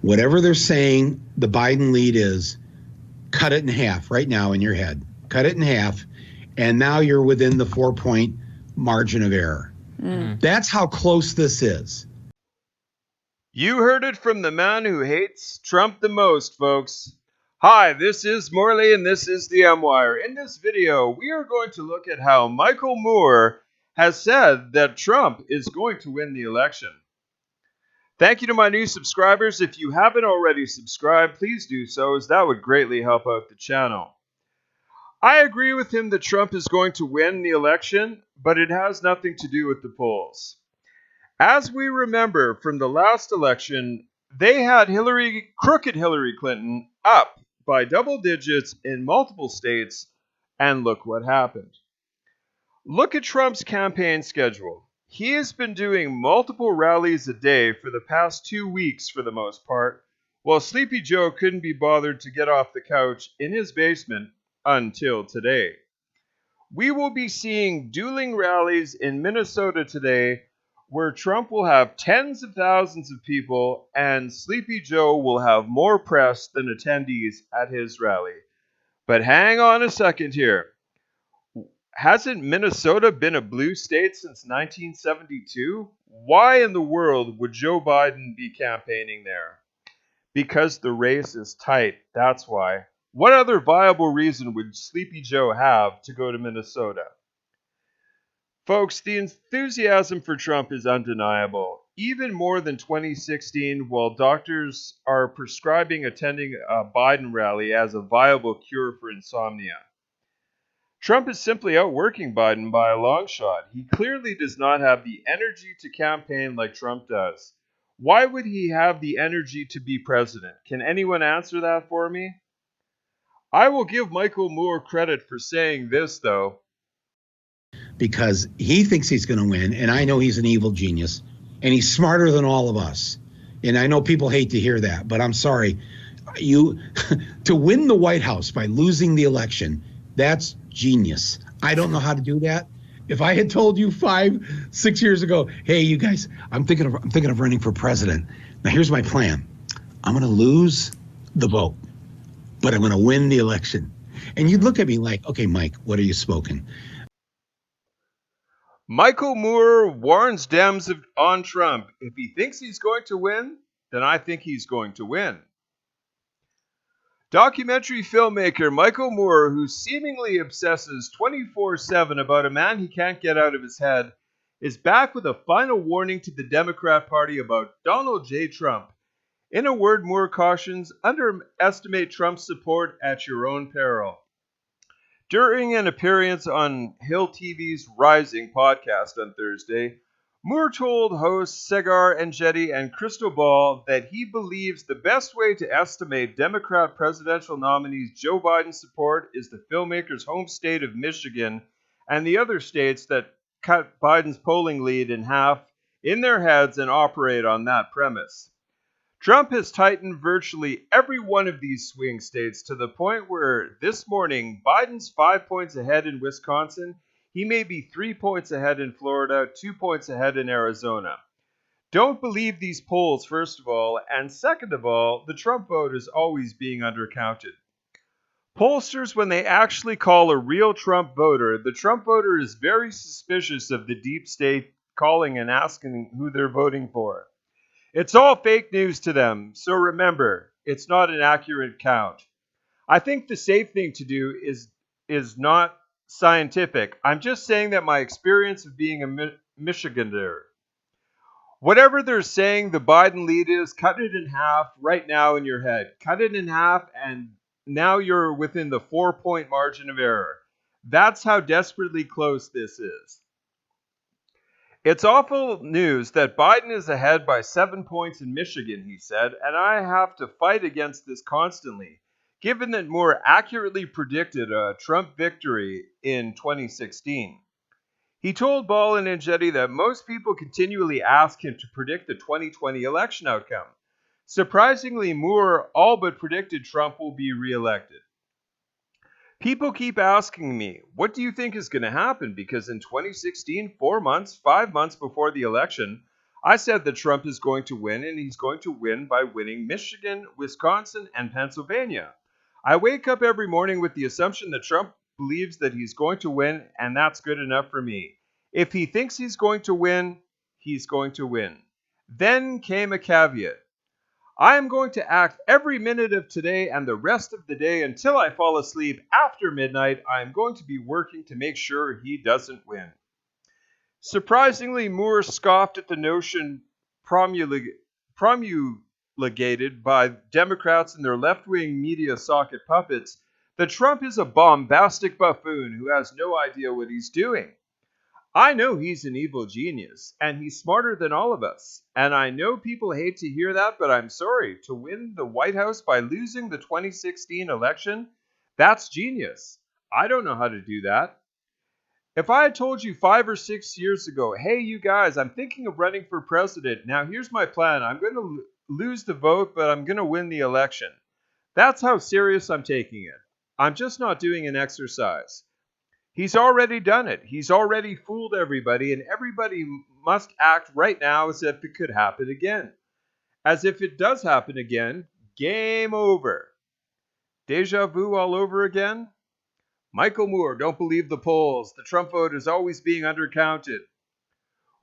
Whatever they're saying the Biden lead is, cut it in half right now in your head. Cut it in half, and now you're within the 4-point margin of error. That's how close this is. You heard it from the man who hates Trump the most, folks. Hi, this is Morley, and this is the M-Wire. In this video, we are going to look at how Michael Moore has said that Trump is going to win the election. Thank you to my new subscribers. If you haven't already subscribed, please do so, as that would greatly help out the channel. I agree with him that Trump is going to win the election, but it has nothing to do with the polls. As we remember from the last election, they had crooked Hillary Clinton up by double digits in multiple states, and look what happened. Look at Trump's campaign schedule. He has been doing multiple rallies a day for the past 2 weeks for the most part, while Sleepy Joe couldn't be bothered to get off the couch in his basement until today. We will be seeing dueling rallies in Minnesota today, where Trump will have tens of thousands of people and Sleepy Joe will have more press than attendees at his rally. But hang on a second here. Hasn't Minnesota been a blue state since 1972? Why in the world would Joe Biden be campaigning there? Because the race is tight, that's why. What other viable reason would Sleepy Joe have to go to Minnesota? Folks, the enthusiasm for Trump is undeniable. Even more than 2016, while doctors are prescribing attending a Biden rally as a viable cure for insomnia. Trump is simply outworking Biden by a long shot. He clearly does not have the energy to campaign like Trump does. Why would he have the energy to be president? Can anyone answer that for me? I will give Michael Moore credit for saying this, though. Because he thinks he's going to win, and I know he's an evil genius, and he's smarter than all of us. And I know people hate to hear that, but I'm sorry. To win the White House by losing the election, that's genius. I don't know how to do that. If I had told you 5-6 years ago, hey, you guys, I'm thinking of running for president. Now here's my plan. I'm going to lose the vote, but I'm going to win the election. And you'd look at me like, okay, Mike, what are you smoking? Michael Moore warns Dems on Trump. If he thinks he's going to win, then I think he's going to win. Documentary filmmaker Michael Moore, who seemingly obsesses 24/7 about a man he can't get out of his head, is back with a final warning to the Democrat Party about Donald J. Trump. In a word, Moore cautions, underestimate Trump's support at your own peril. During an appearance on Hill TV's Rising podcast on Thursday, Moore told hosts Segar Enjeti and Crystal Ball that he believes the best way to estimate Democrat presidential nominees Joe Biden's support is the filmmaker's home state of Michigan and the other states that cut Biden's polling lead in half in their heads and operate on that premise. Trump has tightened virtually every one of these swing states to the point where this morning Biden's 5 points ahead in Wisconsin. He may be 3 points ahead in Florida, 2 points ahead in Arizona. Don't believe these polls, first of all, and second of all, the Trump vote is always being undercounted. Pollsters, when they actually call a real Trump voter, the Trump voter is very suspicious of the deep state calling and asking who they're voting for. It's all fake news to them, so remember, it's not an accurate count. I think the safe thing to do is not scientific. I'm just saying that my experience of being a Michigander. Whatever they're saying the Biden lead is, cut it in half right now in your head. Cut it in half, and now you're within the 4-point margin of error. That's how desperately close this is. It's awful news that Biden is ahead by 7 points in Michigan, he said, and I have to fight against this constantly, given that Moore accurately predicted a Trump victory in 2016. He told Ball and Enjeti that most people continually ask him to predict the 2020 election outcome. Surprisingly, Moore all but predicted Trump will be reelected. People keep asking me, what do you think is going to happen? Because in 2016, 5 months before the election, I said that Trump is going to win, and he's going to win by winning Michigan, Wisconsin, and Pennsylvania. I wake up every morning with the assumption that Trump believes that he's going to win, and that's good enough for me. If he thinks he's going to win, he's going to win. Then came a caveat. I am going to act every minute of today and the rest of the day until I fall asleep after midnight. I am going to be working to make sure he doesn't win. Surprisingly, Moore scoffed at the notion promulgated by Democrats and their left-wing media socket puppets that Trump is a bombastic buffoon who has no idea what he's doing. I know he's an evil genius, and he's smarter than all of us. And I know people hate to hear that, but I'm sorry. To win the White House by losing the 2016 election, that's genius. I don't know how to do that. If I had told you 5 or 6 years ago, hey, you guys, I'm thinking of running for president. Now, here's my plan. I'm going to lose the vote, but I'm going to win the election. That's how serious I'm taking it. I'm just not doing an exercise. He's already done it. He's already fooled everybody, and everybody must act right now as if it could happen again. As if it does happen again, game over. Deja vu all over again? Michael Moore, don't believe the polls. The Trump vote is always being undercounted.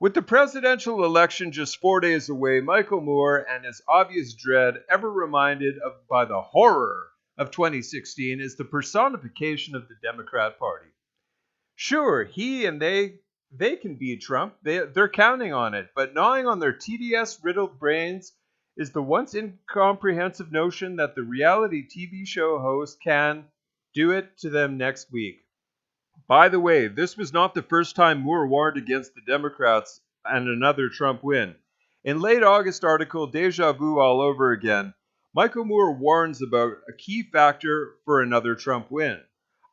With the presidential election just 4 days away, Michael Moore and his obvious dread, ever reminded of by the horror of 2016, is the personification of the Democrat Party. Sure, he and they can beat Trump. They're counting on it. But gnawing on their TDS-riddled brains is the once incomprehensive notion that the reality TV show host can do it to them next week. By the way, this was not the first time Moore warned against the Democrats and another Trump win. In late August article, Deja Vu All Over Again, Michael Moore warns about a key factor for another Trump win.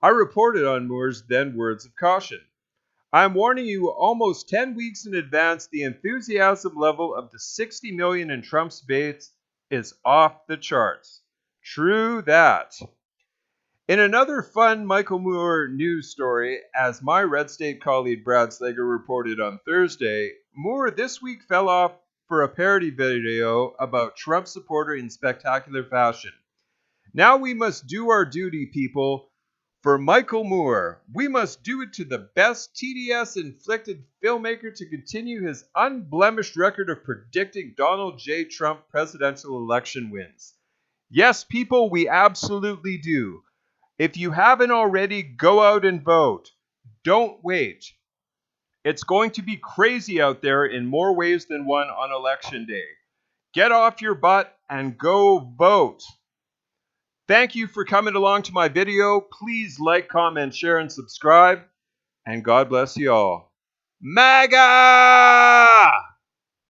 I reported on Moore's then words of caution. I am warning you almost 10 weeks in advance the enthusiasm level of the 60 million in Trump's base is off the charts. True that. In another fun Michael Moore news story, as my Red State colleague Brad Slager reported on Thursday, Moore this week fell off for a parody video about Trump supporter in spectacular fashion. Now we must do our duty, people. For Michael Moore, we must do it to the best TDS-inflicted filmmaker to continue his unblemished record of predicting Donald J. Trump presidential election wins. Yes, people, we absolutely do. If you haven't already, go out and vote. Don't wait. It's going to be crazy out there in more ways than one on Election Day. Get off your butt and go vote. Thank you for coming along to my video. Please like, comment, share, and subscribe. And God bless you all. MAGA!